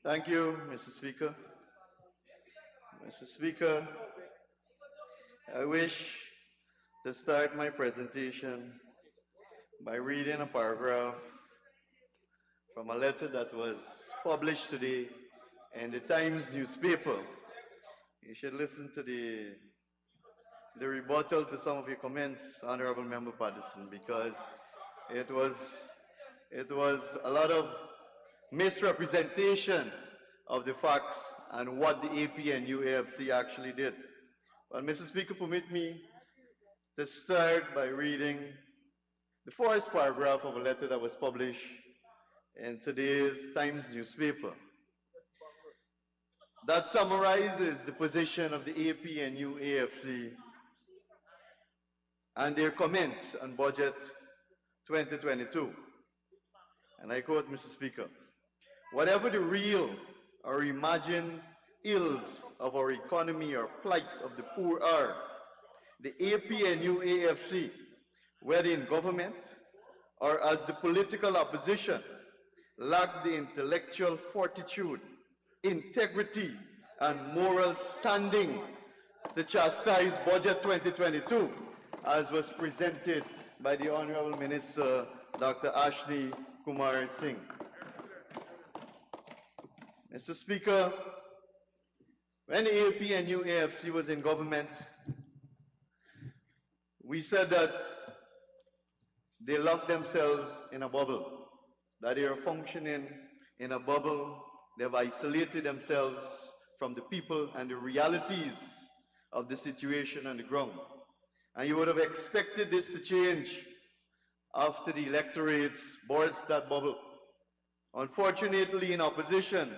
Thank you, Mr. Speaker. Mr. Speaker, I wish to start my presentation by reading a paragraph from a letter that was published today in the Times newspaper. You should listen to the rebuttal to some of your comments, Honorable Member Patterson, because it was a lot of misrepresentation of the facts and what the AP and UAFC actually did. Well, Mr. Speaker, permit me to start by reading the first paragraph of a letter that was published in today's Times newspaper that summarizes the position of the AP and UAFC and their comments on Budget 2022. And I quote, Mr. Speaker, "Whatever the real or imagined ills of our economy or plight of the poor are, the AP and UAFC, whether in government or as the political opposition, lack the intellectual fortitude, integrity, and moral standing to chastise Budget 2022 as was presented by the Honorable Minister, Dr. Ashni Kumar Singh." Mr. Speaker, when the AP and UAFC was in government, we said that they locked themselves in a bubble, that they are functioning in a bubble. They've isolated themselves from the people and the realities of the situation on the ground. And you would have expected this to change after the electorates burst that bubble. Unfortunately, in opposition,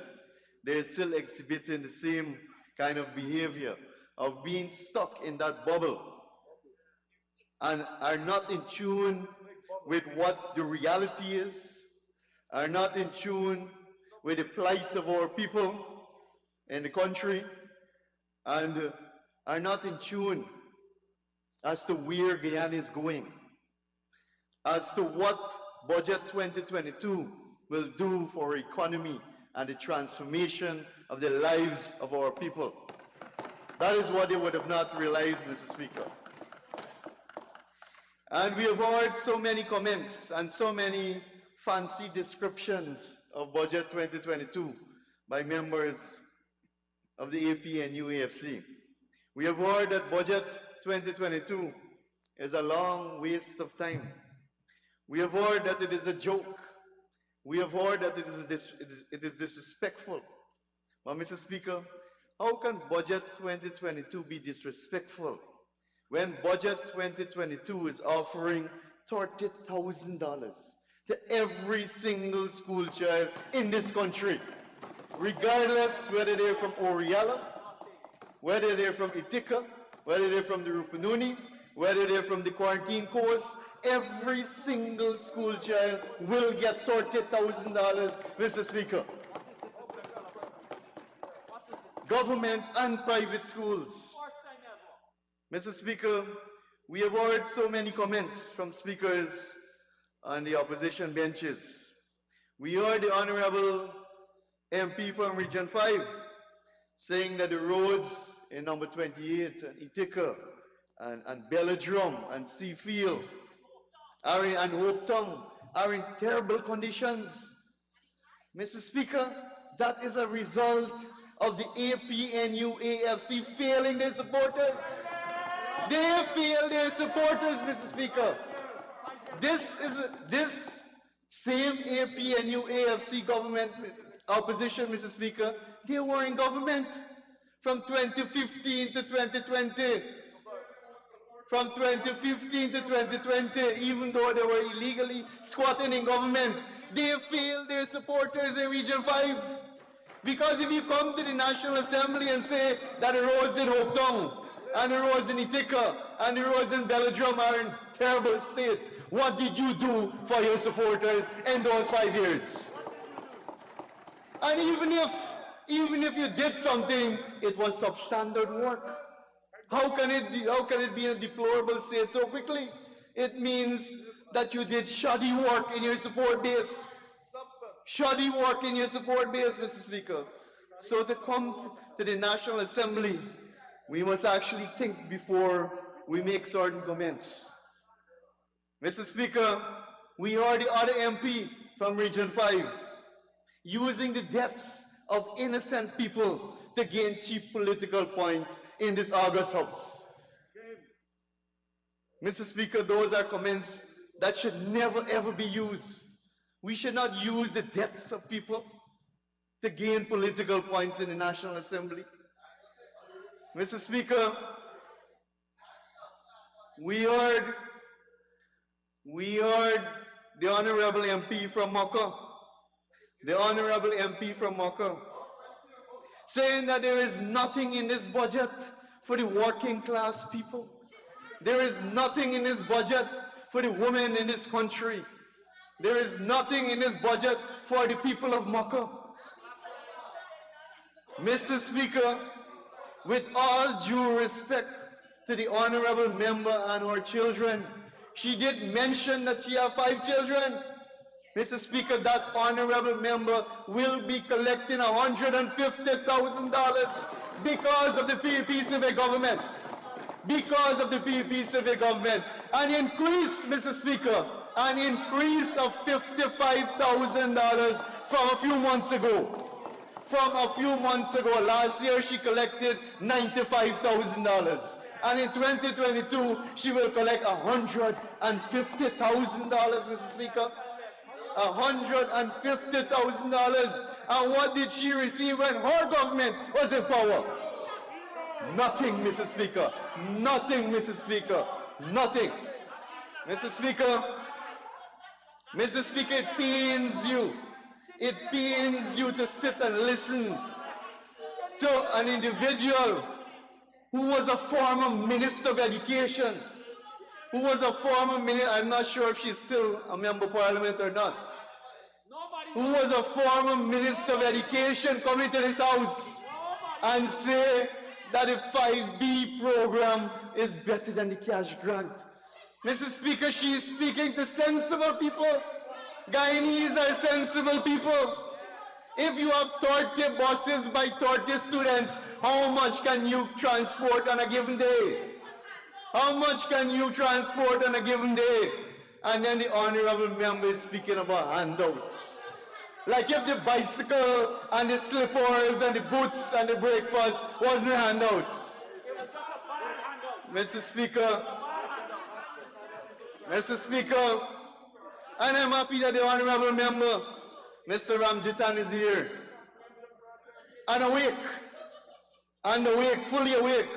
they're still exhibiting the same kind of behavior of being stuck in that bubble and are not in tune with what the reality is, are not in tune with the plight of our people in the country, and are not in tune as to where Guyana is going, as to what Budget 2022 will do for our economy and the transformation of the lives of our people. That is what they would have not realized, Mr. Speaker. And we have heard so many comments and so many fancy descriptions of Budget 2022 by members of the AP and UAFC. We have heard that Budget 2022 is a long waste of time. We have heard that it is a joke. We have heard that it is disrespectful. But Mr. Speaker, how can Budget 2022 be disrespectful when Budget 2022 is offering $30,000 to every single school child in this country, regardless whether they're from Oriala, whether they're from Itika, whether they're from the Rupununi, whether they're from the quarantine course? Every single school child will get $30,000, Mr. Speaker. Government and private schools. Mr. Speaker, we have heard so many comments from speakers on the opposition benches. We heard the Honorable MP from Region 5 saying that the roads in number 28 and Itika and Belladrum and Seafield and Hope Town are in terrible conditions. Mr. Speaker, that is a result of the AP and UAFC failing their supporters. They failed their supporters, Mr. Speaker. This same AP and UAFC government opposition, Mr. Speaker, they were in government from 2015 to 2020. From 2015 to 2020, even though they were illegally squatting in government, they failed their supporters in Region 5. Because if you come to the National Assembly and say that the roads in Hope Town and the roads in Itika and the roads in Belladrum are in terrible state, what did you do for your supporters in those 5 years? And even if you did something, it was substandard work. How can it be in a deplorable state so quickly? It means that you did shoddy work in your support base. shoddy work in your support base, Mr. Speaker. So to come to the National Assembly, we must actually think before we make certain comments. Mr. Speaker, we heard the other MP from Region 5 using the deaths of innocent people to gain cheap political points in this August House. Mr. Speaker, those are comments that should never ever be used. We should not use the deaths of people to gain political points in the National Assembly. Mr. Speaker, we heard the Honorable MP from Mocha, saying that there is nothing in this budget for the working class people. There is nothing in this budget for the women in this country. There is nothing in this budget for the people of Mocha. Mr. Speaker, with all due respect to the honorable member and her children, she did mention that she has 5 children. Mr. Speaker, that honorable member will be collecting $150,000 because of the PEP civic government. Because of the PEP civic government. An increase, Mr. Speaker, an increase of $55,000 from a few months ago. Last year she collected $95,000. And in 2022, she will collect $150,000, Mr. Speaker. $150,000. And what did she receive when her government was in power? Nothing, Mr. Speaker. Nothing, Mr. Speaker. Nothing. Mr. Speaker, it pains you. It pains you to sit and listen to an individual who was a former Minister of Education, I'm not sure if she's still a member of Parliament or not, who was a former Minister of Education coming to this House and say that the 5B program is better than the cash grant. Mr. Speaker, she is speaking to sensible people. Guyanese are sensible people. If you have 30 buses by 30 students, how much can you transport on a given day? How much can you transport on a given day? And then the honorable member is speaking about handouts. Like if the bicycle and the slippers and the boots and the breakfast wasn't handouts. Mr. Speaker, and I'm happy that the honorable member, Mr. Ramjitan, is here. And awake, fully awake.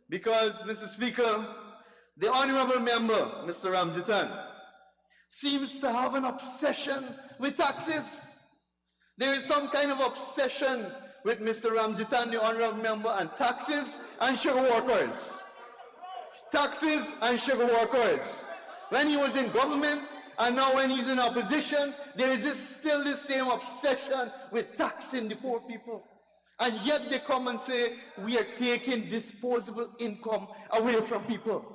Because, Mr. Speaker, the honorable member, Mr. Ramjitan, seems to have an obsession with taxes. There is some kind of obsession with Mr. Ramjitan, the honorable member, and taxes and sugar workers. Taxes and sugar workers. When he was in government, and now when he's in opposition, there is still the same obsession with taxing the poor people. And yet they come and say, we are taking disposable income away from people.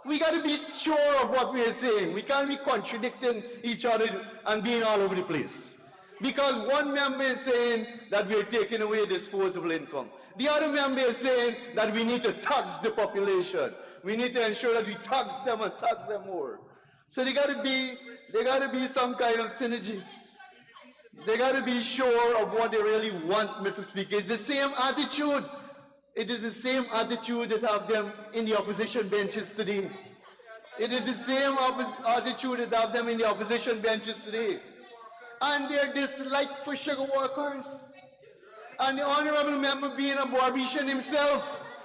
We got to be sure of what we are saying. We can't be contradicting each other and being all over the place. Because one member is saying that we are taking away disposable income. The other member is saying that we need to tax the population. We need to ensure that we tax them and tax them more. So there got to be some kind of synergy. They got to be sure of what they really want, Mr. Speaker. It's the same attitude. It is the same attitude that have them in the opposition benches today. It is the same attitude that have them in the opposition benches today. And their dislike for sugar workers. And the honorable member, being a Barbician himself,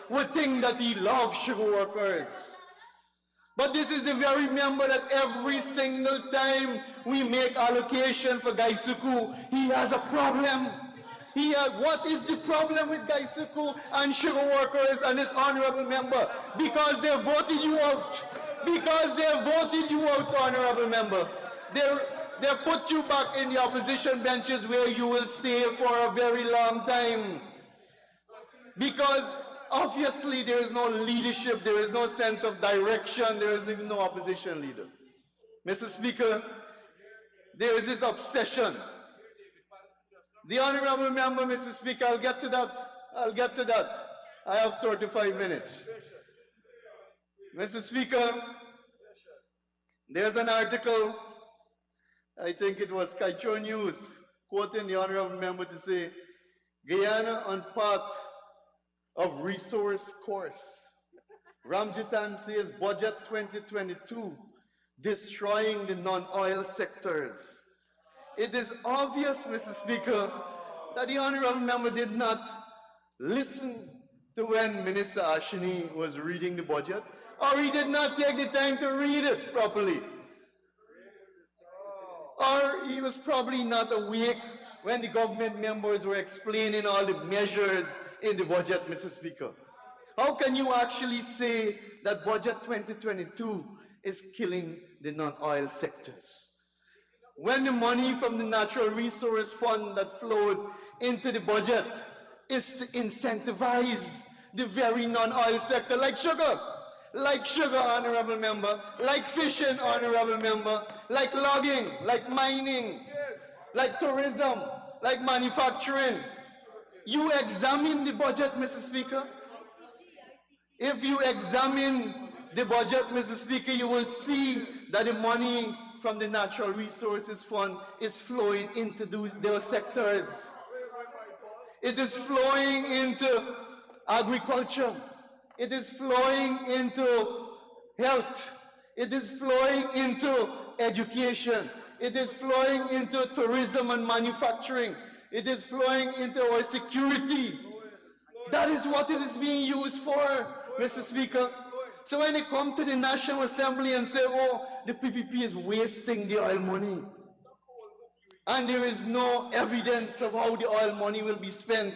would think that he loves sugar workers. But this is the very member that every single time we make allocation for Gaisuku, he has a problem. What is the problem with Gaisuku and sugar workers and this honorable member? Because they voted you out. Honorable member. They put you back in the opposition benches where you will stay for a very long time. Because obviously there is no leadership, there is no sense of direction, there is no opposition leader. Mr. Speaker, there is this obsession The honorable member, Mr. Speaker, I'll get to that. I'll get to that. I have 35 minutes. Mr. Speaker, there's an article, I think it was Kaicho News, quoting the honorable member to say, Guyana on path of resource course. Ramjitan says budget 2022 destroying the non-oil sectors. It is obvious, Mr. Speaker, that the honorable member did not listen to when Minister Ashini was reading the budget, or he did not take the time to read it properly. Or he was probably not awake when the government members were explaining all the measures in the budget, Mr. Speaker. How can you actually say that budget 2022 is killing the non-oil sectors, when the money from the Natural Resource Fund that flowed into the budget is to incentivize the very non-oil sector, like sugar, honorable member, like fishing, honorable member, like logging, like mining, like tourism, like manufacturing. You examine the budget, Mr. Speaker. If you examine the budget, Mr. Speaker, you will see that the money from the Natural Resources Fund is flowing into those sectors. It is flowing into agriculture. It is flowing into health. It is flowing into education. It is flowing into tourism and manufacturing. It is flowing into our security. That is what it is being used for, Mr. Speaker. So when they come to the National Assembly and say, oh, the PPP is wasting the oil money, and there is no evidence of how the oil money will be spent,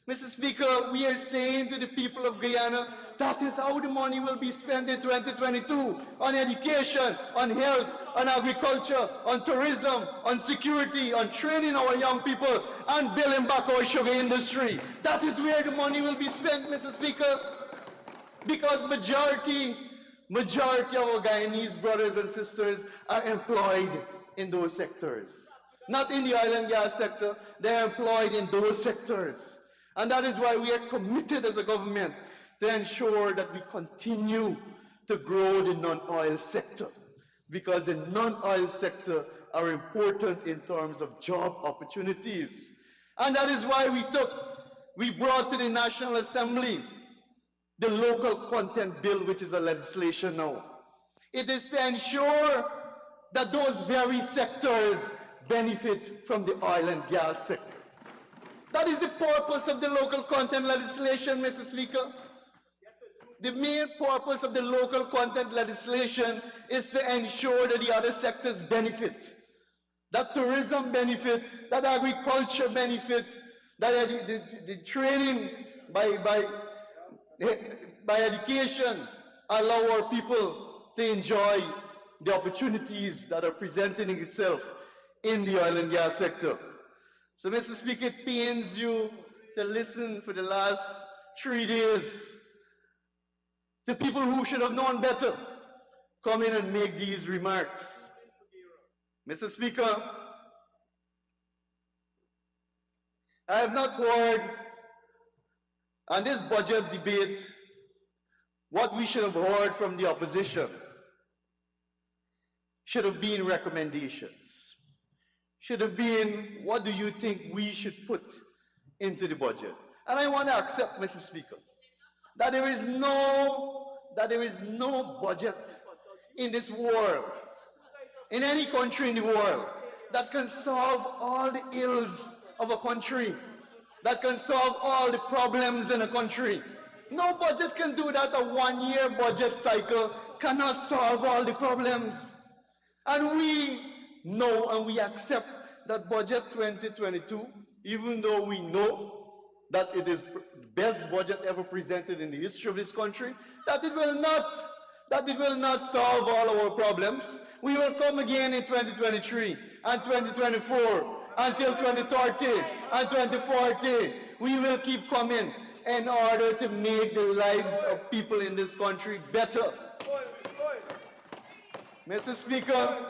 Mr. Speaker, we are saying to the people of Guyana, that is how the money will be spent in 2022, on education, on health, on agriculture, on tourism, on security, on training our young people, and building back our sugar industry. That is where the money will be spent, Mr. Speaker, because majority of our Guyanese brothers and sisters are employed in those sectors. Not in the oil and gas sector, they are employed in those sectors. And that is why we are committed as a government to ensure that we continue to grow the non-oil sector, because the non-oil sector are important in terms of job opportunities. And that is why we brought to the National Assembly the local content bill, which is a legislation now. It is to ensure that those very sectors benefit from the oil and gas sector. That is the purpose of the local content legislation, Mr. Speaker. The main purpose of the local content legislation is to ensure that the other sectors benefit, that tourism benefit, that agriculture benefit, that the training by education allow our people to enjoy the opportunities that are presenting itself in the oil and gas sector. So, Mr. Speaker, it pains you to listen for the last 3 days to people who should have known better come in and make these remarks. Mr. Speaker, I have not heard on this budget debate what we should have heard from the opposition. Should have been recommendations. Should have been, what do you think we should put into the budget? And I want to accept, Mr. Speaker, that there is no budget in this world, in any country in the world, that can solve all the ills of a country, that can solve all the problems in a country. No budget can do that. A one-year budget cycle cannot solve all the problems. And we know and we accept that budget 2022, even though we know that it is the best budget ever presented in the history of this country, that it will not solve all our problems. We will come again in 2023 and 2024 until 2030 and 2040. We will keep coming in order to make the lives of people in this country better. Mr. Speaker,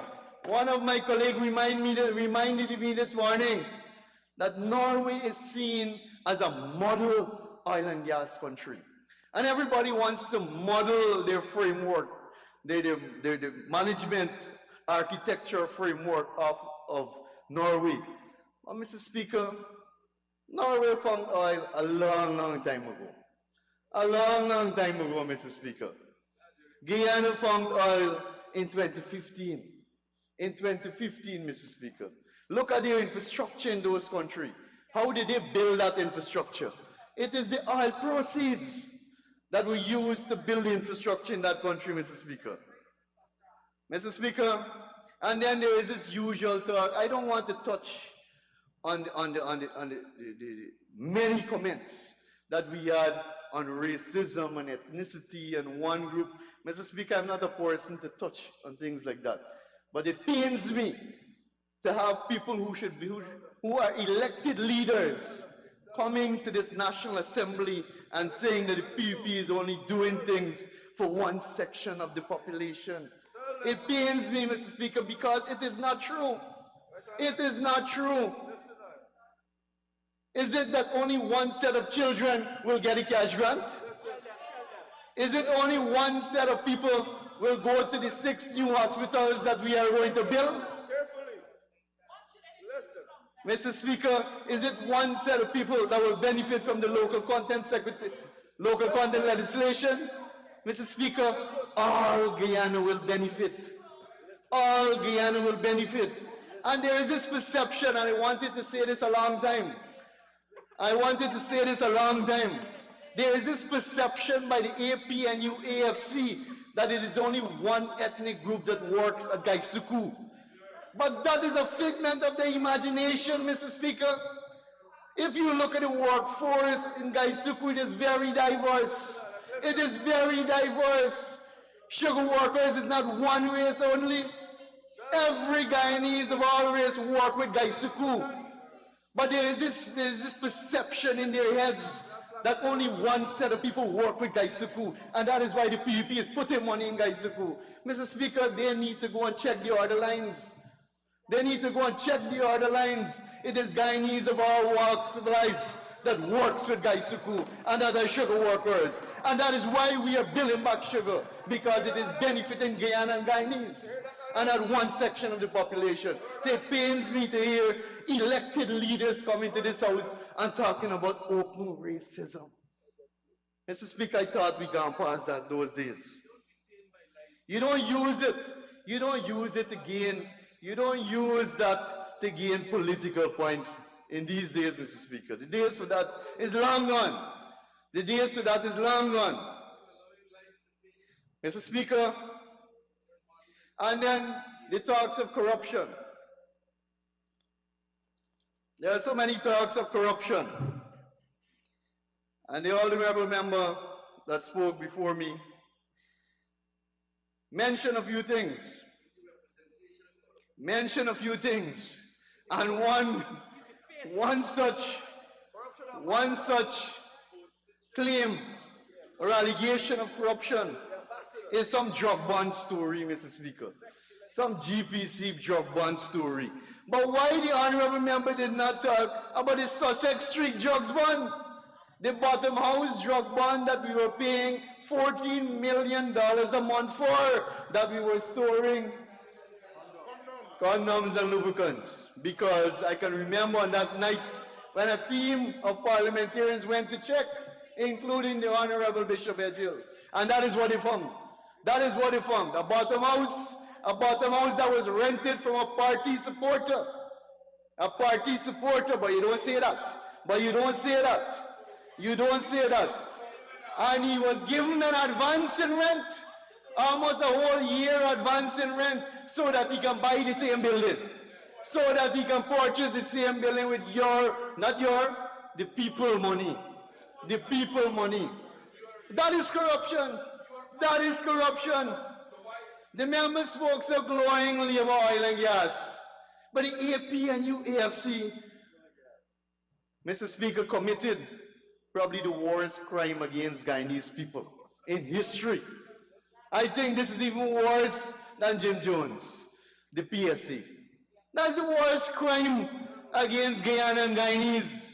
one of my colleagues reminded me this morning that Norway is seen as a model oil and gas country. And everybody wants to model their framework, their management architecture framework of Norway. But Mr. Speaker, Norway found oil a long, long time ago. A long, long time ago, Mr. Speaker. Guyana found oil in 2015. In 2015, Mr. Speaker. Look at the infrastructure in those countries. How did they build that infrastructure? It is the oil proceeds that we use to build the infrastructure in that country, Mr. Speaker. Mr. Speaker, and then there is this usual talk. I don't want to touch on the many comments that we had on racism and ethnicity and one group. Mr. Speaker, I'm not a person to touch on things like that. But it pains me to have people who are elected leaders coming to this National Assembly and saying that the PUP is only doing things for one section of the population. It pains me, Mr. Speaker, because it is not true. It is not true. Is it that only one set of children will get a cash grant? Is it only one set of people will go to the 6 new hospitals that we are going to build? Mr. Speaker, is it one set of people that will benefit from the local content legislation? Mr. Speaker, all Guyana will benefit. All Guyana will benefit. And there is this perception, and I wanted to say this a long time. There is this perception by the APNU AFC that it is only one ethnic group that works at Gaisuku. But that is a figment of the imagination, Mr. Speaker. If you look at the workforce in Gaisuku, it is very diverse. It is very diverse. Sugar workers is not one race only. Every Guyanese of all races work with Gaisuku. But there is this perception in their heads that only one set of people work with Gaisuku, and that is why the PUP is putting money in Gaisuku. Mr. Speaker, they need to go and check the order lines. They need to go and check the order lines. It is Guyanese of all walks of life that works with Gaisuku, and that are sugar workers. And that is why we are building back sugar, because it is benefiting Guyana and Guyanese, and not one section of the population. So it pains me to hear elected leaders coming to this house and talking about open racism. Mr. Speaker, I thought we gone past that those days. You don't use it. You don't use it to gain. You don't use that to gain political points in these days, Mr. Speaker. The days for that is long gone. The days for that is long gone. Mr. Speaker, and then the talks of corruption. There are so many talks of corruption. And the honorable member that spoke before me mentioned a few things. And one such claim or allegation of corruption is some drug bond story, Mr. Speaker. Some GPC drug bond story. But why the honorable member did not talk about the Sussex Street drugs bond? The bottom house drug bond that we were paying $14 million a month for, that we were storing condoms and lubricants. Because I can remember on that night when a team of parliamentarians went to check, including the Honorable Bishop Edghill. And that is what they found. That is what they found. A bottom house that was rented from a party supporter. A party supporter, but you don't say that. You don't say that. And he was given an advance in rent, almost a whole year advance in rent, so that he can buy the same building. So that he can purchase the same building with the people money. The people money. That is corruption. That is corruption. The member spoke so glowingly about oil and gas. But the APNU AFC, Mr. Speaker, committed probably the worst crime against Guyanese people in history. I think this is even worse than Jim Jones, the PSC. That's the worst crime against Guyana and Guyanese.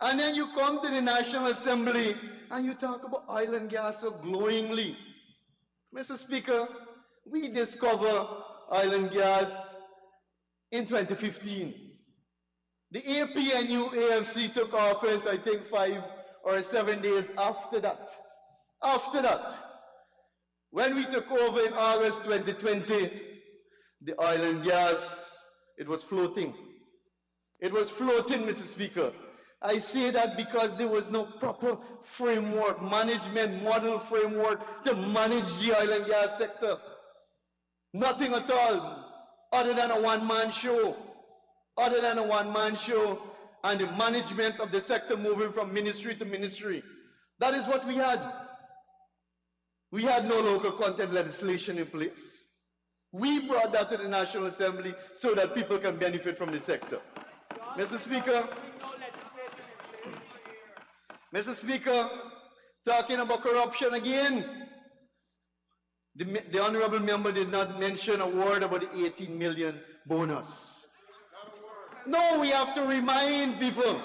And then you come to the National Assembly and you talk about oil and gas so glowingly. Mr. Speaker, we discover oil and gas in 2015. The APNU AFC took office, I think, 5 or 7 days after that. After that, when we took over in August 2020, the oil and gas, it was floating. It was floating, Mr. Speaker. I say that because there was no proper framework, management model framework to manage the oil and gas sector. Nothing at all, other than a one-man show. Other than a one-man show and the management of the sector moving from ministry to ministry. That is what we had. We had no local content legislation in place. We brought that to the National Assembly so that people can benefit from the sector. Mr. Speaker, talking about corruption again, the honorable member did not mention a word about the 18 million bonus. No, we have to remind people.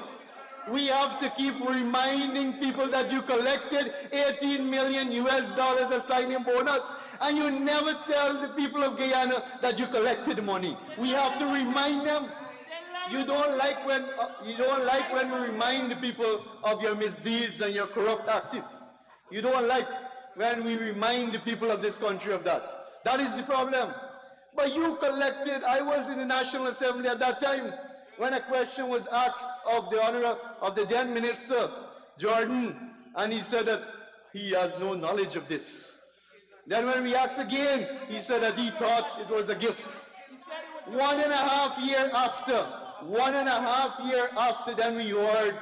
We have to keep reminding people that you collected 18 million US dollars as signing bonus, and you never tell the people of Guyana that you collected the money. We have to remind them. You don't like when we remind the people of your misdeeds and your corrupt active. You don't like when we remind the people of this country of that. That is the problem. But you collected. I was in the National Assembly at that time when a question was asked of the then Minister Jordan, and he said that he has no knowledge of this. Then when we asked again, he said that he thought it was a gift. 1.5 years after, then we heard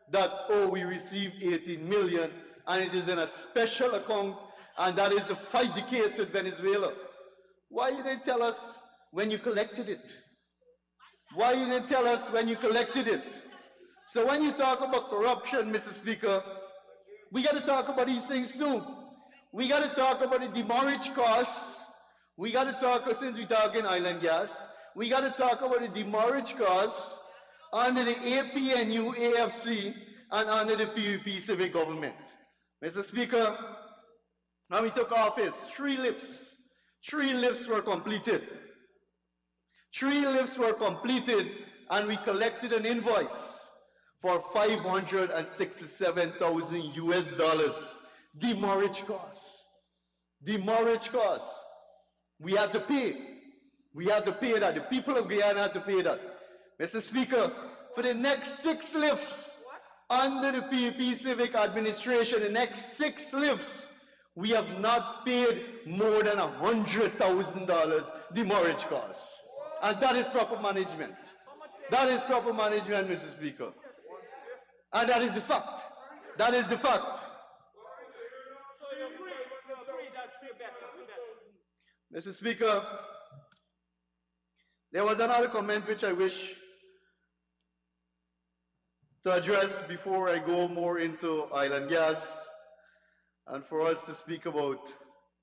that, oh, we received 18 million, and it is in a special account, and that is to fight the case with Venezuela. Why didn't they tell us when you collected it? Why you didn't tell us when you collected it? So when you talk about corruption, Mr. Speaker, we got to talk about these things too. We got to talk about the demurrage costs. We got to talk, since we're talking oil and gas, we got to talk about the demurrage costs under the APNU AFC and under the PUP civic government. Mr. Speaker, when we took office, 3 lifts were completed. 3 lifts were completed, and we collected an invoice for 567,000 US dollars. Demurrage costs. Demurrage costs. We had to pay. We had to pay that. The people of Guyana had to pay that. Mr. Speaker, for the next 6 lifts under the PUP Civic Administration, the next 6 lifts, we have not paid more than $100,000 demurrage costs. And that is proper management. That is proper management, Mr. Speaker. And that is the fact. That is the fact. Mr. Speaker, there was another comment which I wish to address before I go more into oil and gas, and for us to speak about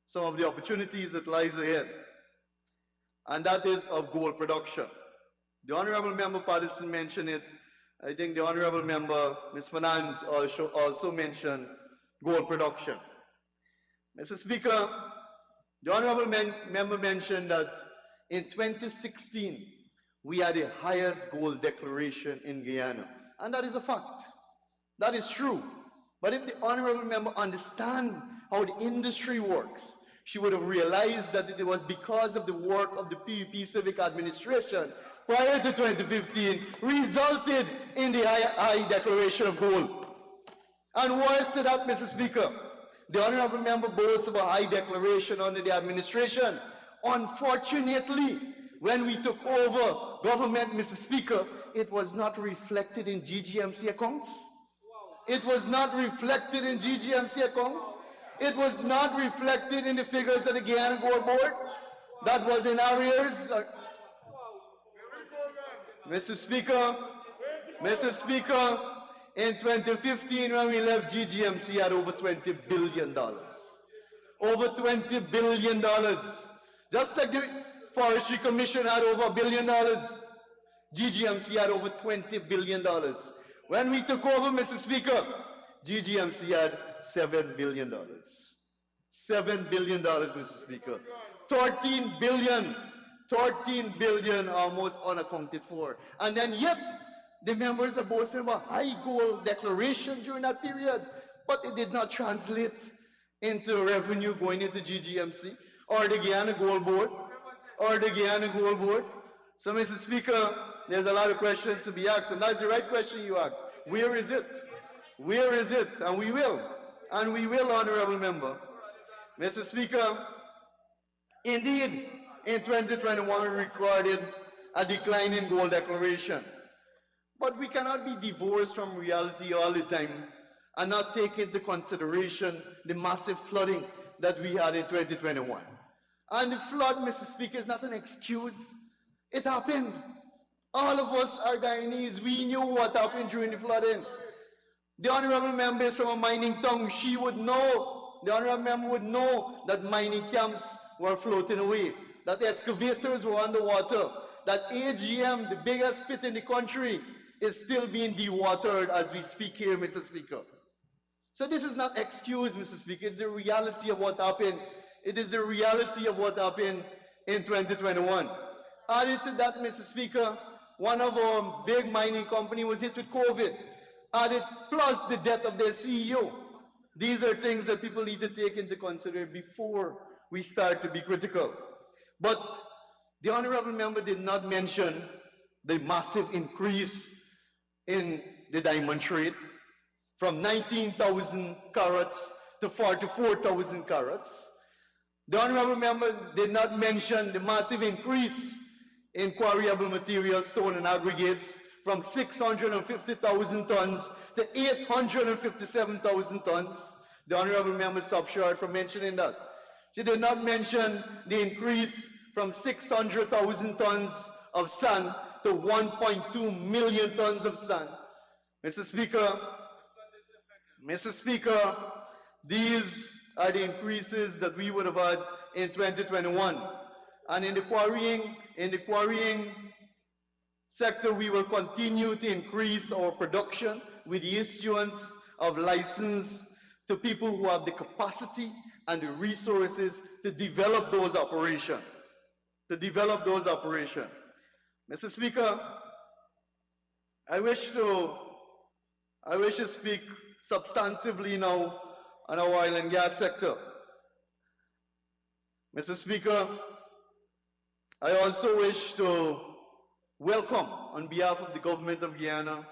some of the opportunities that lies ahead, and that is of gold production. The Honorable Member Patterson mentioned it. I think the Honorable Member, Ms. Fernandes, also mentioned gold production. Mr. Speaker, the Honorable Member mentioned that in 2016, we had the highest gold declaration in Guyana. And that is a fact. That is true. But if the Honorable Member understands how the industry works, she would have realized that it was because of the work of the PUP Civic Administration prior to 2015 resulted in the high declaration of gold. And worse to that, Mr. Speaker, the Honorable Member boasts of a high declaration under the administration. Unfortunately, when we took over government, Mr. Speaker, it was not reflected in GGMC accounts. It was not reflected in GGMC accounts. It was not reflected in the figures of the Guyana Gold Board. That was in arrears. Mr. Speaker, in 2015 when we left, GGMC had over $20 billion. Over $20 billion. Just like the Forestry Commission had over $1 billion. GGMC had over $20 billion. When we took over, Mr. Speaker, GGMC had $7 billion. $7 billion, Mr. Speaker. 13 billion almost unaccounted for. And then yet, the members are boasting about high goal declaration during that period, but it did not translate into revenue going into GGMC or the Guyana Gold Board So, Mr. Speaker, there's a lot of questions to be asked, and that's the right question you asked. Where is it? Where is it? And we will, honorable member. Mr. Speaker, indeed, in 2021 we recorded a decline in gold declaration. But we cannot be divorced from reality all the time and not take into consideration the massive flooding that we had in 2021. And the flood, Mr. Speaker, is not an excuse. It happened. All of us are Guyanese. We knew what happened during the flooding. The honorable member is from a mining town. She would know, the honorable member would know that mining camps were floating away, that excavators were underwater, that AGM, the biggest pit in the country, is still being dewatered as we speak here, Mr. Speaker. So this is not excuse, Mr. Speaker. It's the reality of what happened. It is the reality of what happened in 2021. Added to that, Mr. Speaker, one of our big mining companies was hit with COVID. Added plus the death of their CEO. These are things that people need to take into consideration before we start to be critical. But the honorable member did not mention the massive increase in the diamond trade from 19,000 carats to 44,000 carats. The honorable member did not mention the massive increase in quarryable materials, stone and aggregates from 650,000 tons to 857,000 tons. The honorable member stopped short from mentioning that. She did not mention the increase from 600,000 tons of sand to 1.2 million tons of sand. Mr. Speaker, these are the increases that we would have had in 2021. And in the quarrying sector, we will continue to increase our production with the issuance of license to people who have the capacity and the resources to develop those operations. Mr. Speaker, I wish to speak substantively now on our oil and gas sector. Mr. Speaker, I also wish to welcome, on behalf of the government of Guyana,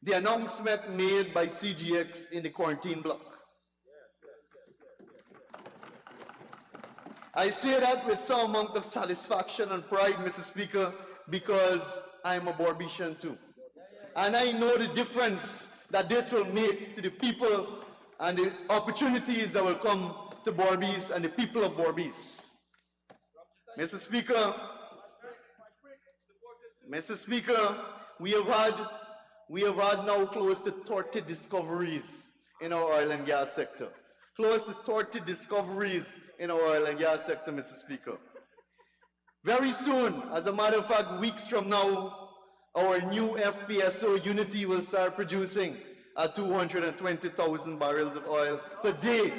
the announcement made by CGX in the quarantine block. I say that with some amount of satisfaction and pride, Mr. Speaker, because I'm a Barbician too. And I know the difference that this will make to the people and the opportunities that will come to Barbies and the people of Barbies. Mr. Speaker, we have had now close to 30 discoveries in our oil and gas sector. Close to 30 discoveries in our oil and gas sector, Mr. Speaker. Very soon, as a matter of fact, weeks from now, our new FPSO Unity will start producing at 220,000 barrels of oil per day,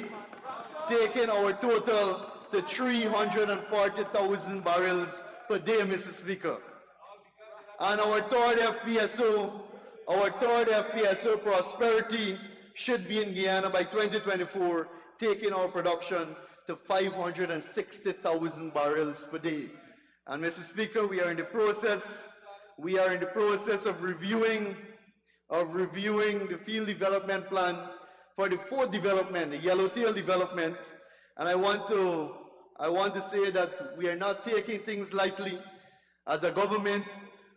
taking our total to 340,000 barrels per day, Mr. Speaker. And our third FPSO, Prosperity, should be in Guyana by 2024, taking our production to 560,000 barrels per day. And Mr. Speaker, we are in the process of reviewing the field development plan for the fourth development, the Yellowtail development. And I want to say that we are not taking things lightly. As a government,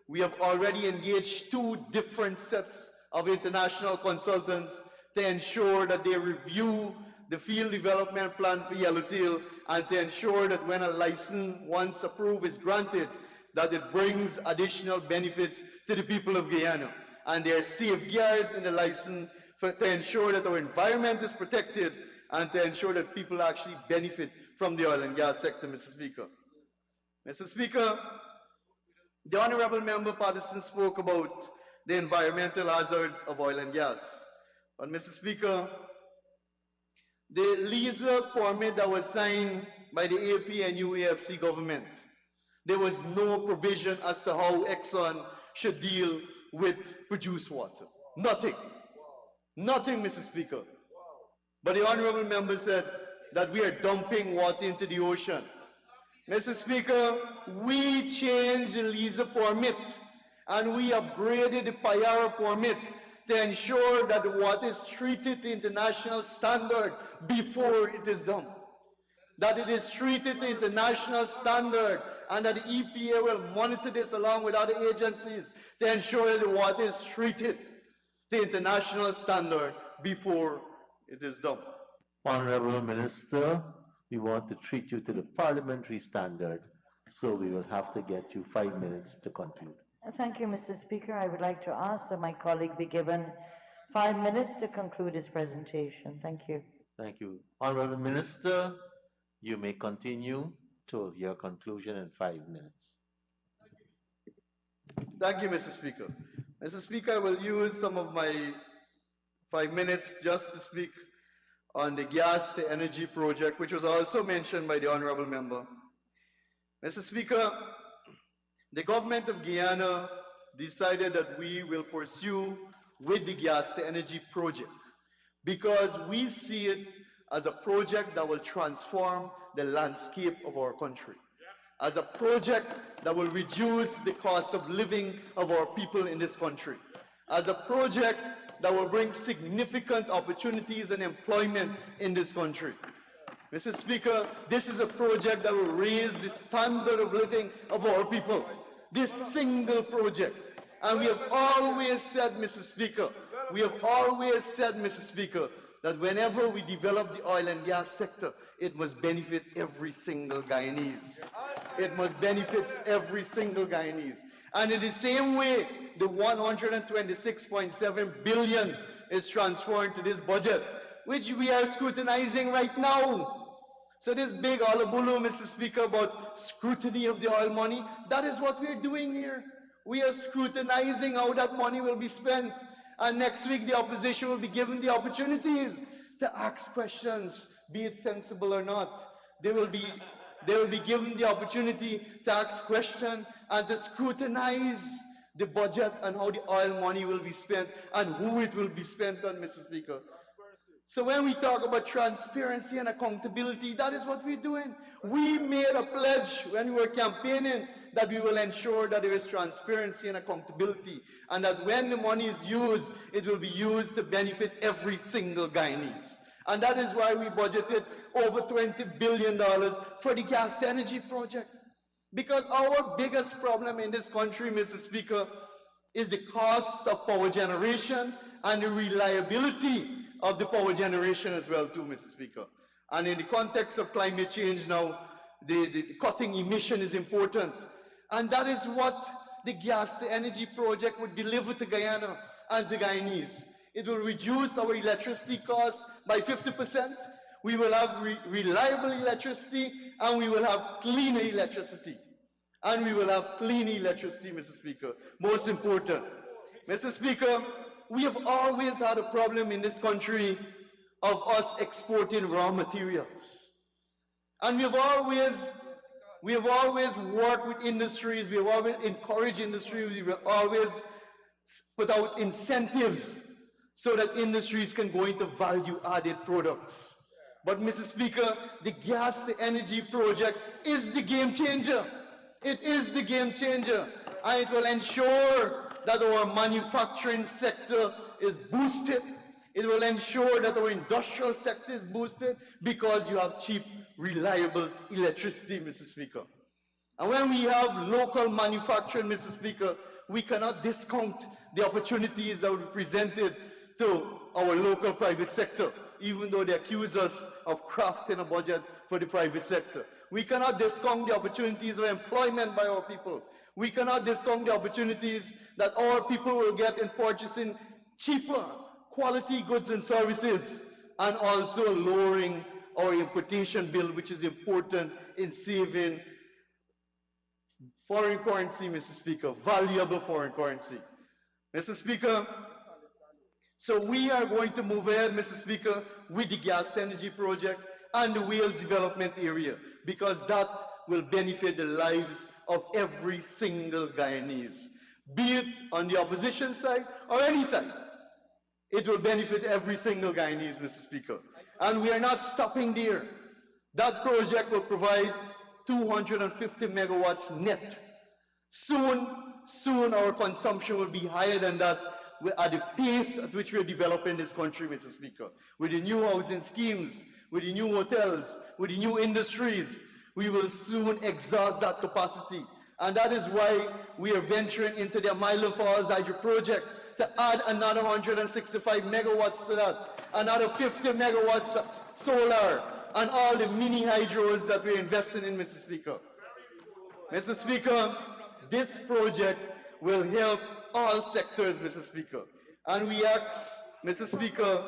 we have already engaged 2 different sets of international consultants to ensure that they review the field development plan for Yellowtail and to ensure that when a license, once approved, is granted, that it brings additional benefits to the people of Guyana. And there are safeguards in the license to ensure that our environment is protected and to ensure that people actually benefit from the oil and gas sector, Mr. Speaker. Mr. Speaker, The Honorable Member Patterson spoke about the environmental hazards of oil and gas. But Mr. Speaker, the leaser permit that was signed by the AP and UAFC government, there was no provision as to how Exxon should deal with produced water. Nothing. Nothing, Mr. Speaker. But the Honorable Member said that we are dumping water into the ocean. Mr. Speaker, we changed the leaser permit and we upgraded the Payara permit to ensure that the water is treated to international standard before it is dumped. That it is treated to international standard and that the EPA will monitor this along with other agencies to ensure that the water is treated to international standard before it is dumped. Honorable Minister, we want to treat you to the parliamentary standard, so we will have to get you 5 minutes to conclude. Thank you, Mr. Speaker. I would like to ask that my colleague be given 5 minutes to conclude his presentation. Thank you. Thank you. Honorable Minister, you may continue to your conclusion in 5 minutes. Thank you, Mr. Speaker. Mr. Speaker, I will use some of my 5 minutes just to speak on the gas to energy project, which was also mentioned by the Honorable Member. Mr. Speaker, the government of Guyana decided that we will pursue with the gas to energy project because we see it as a project that will transform the landscape of our country, as a project that will reduce the cost of living of our people in this country, as a project that will bring significant opportunities and employment in this country. Mr. Speaker, this is a project that will raise the standard of living of our people. This single project. And we have always said, Mr. Speaker, that whenever we develop the oil and gas sector, it must benefit every single Guyanese. It must benefit every single Guyanese. And in the same way, the 126.7 billion is transferred to this budget, which we are scrutinizing right now. So this big hullabaloo, Mr. Speaker, about scrutiny of the oil money, that is what we're doing here. We are scrutinizing how that money will be spent. And next week, the opposition will be given the opportunities to ask questions, be it sensible or not. They will be given the opportunity to ask questions and to scrutinize the budget and how the oil money will be spent and who it will be spent on, Mr. Speaker. So when we talk about transparency and accountability, that is what we're doing. We made a pledge when we were campaigning that we will ensure that there is transparency and accountability, and that when the money is used, it will be used to benefit every single Guyanese. And that is why we budgeted over $20 billion for the gas to energy project. Because our biggest problem in this country, Mr. Speaker, is the cost of power generation and the reliability of the power generation as well too, Mr. Speaker. And in the context of climate change now, the cutting emission is important. And that is what the gas to energy project would deliver to Guyana and to Guyanese. It will reduce our electricity costs by 50%. We will have reliable electricity, and we will have cleaner electricity. And we will have clean electricity, Mr. Speaker. Most important. Mr. Speaker, we have always had a problem in this country of us exporting raw materials. And we have always worked with industries, we have always encouraged industries, we have always put out incentives so that industries can go into value-added products. But Mr. Speaker, the gas to energy project is the game changer. It is the game changer, and it will ensure that our manufacturing sector is boosted. It will ensure that our industrial sector is boosted because you have cheap, reliable electricity, Mr. Speaker. And when we have local manufacturing, Mr. Speaker, we cannot discount the opportunities that will be presented to our local private sector, even though they accuse us of crafting a budget for the private sector. We cannot discount the opportunities of employment by our people. We cannot discount the opportunities that our people will get in purchasing cheaper quality goods and services, and also lowering our importation bill, which is important in saving foreign currency, Mr. Speaker, valuable foreign currency. Mr. Speaker, so we are going to move ahead, Mr. Speaker, with the gas energy project and the Wales development area, because that will benefit the lives of every single Guyanese, be it on the opposition side or any side. It will benefit every single Guyanese, Mr. Speaker. And we are not stopping there. That project will provide 250 megawatts net. Soon our consumption will be higher than that at the pace at which we are developing this country, Mr. Speaker. With the new housing schemes, with the new hotels, with the new industries, we will soon exhaust that capacity. And that is why we are venturing into the Mile Falls Hydro project to add another 165 megawatts to that, another 50 megawatts solar, and all the mini hydros that we're investing in, Mr. Speaker. Mr. Speaker, this project will help all sectors, Mr. Speaker. And we ask, Mr. Speaker,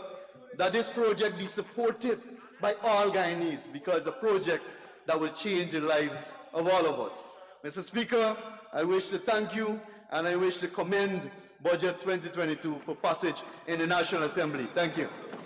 that this project be supported by all Guyanese, because a project that will change the lives of all of us. Mr. Speaker, I wish to thank you, and I wish to commend Budget 2022 for passage in the National Assembly. Thank you.